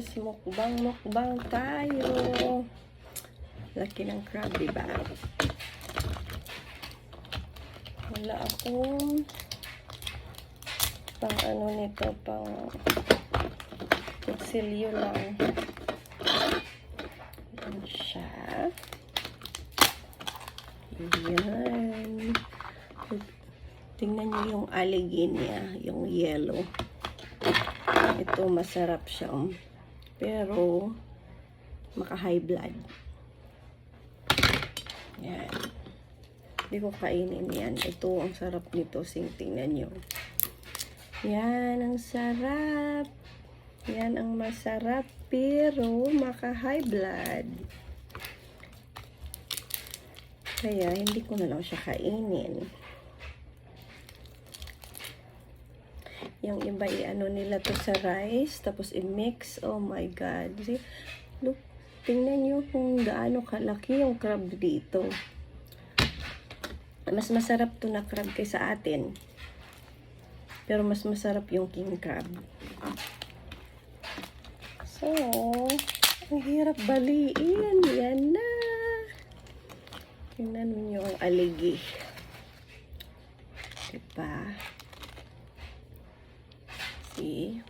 guys, mukbang tayo. Laki ng crab, diba? Wala akong pang ano nito, pang kutsilyo lang. Yan siya. Yan. Tingnan nyo yung algae niya, yung yellow. Ito, masarap siya. Pero, maka-high blood. Yan. Hindi ko kainin yan. Ito, ang sarap nito. Tingnan nyo. Yan, ang sarap. Yan ang masarap. Pero, maka-high blood. Kaya, hindi ko na lang siya kainin. Yung iba, i-ano nila to sa rice, tapos i-mix. Oh my God. See? Look, tingnan nyo kung gaano kalaki yung crab dito. Mas masarap to na crab kaysa atin. Pero mas masarap yung king crab. So, ang hirap baliin. Yan na. Tingnan nyo ang aligi. Diba? See?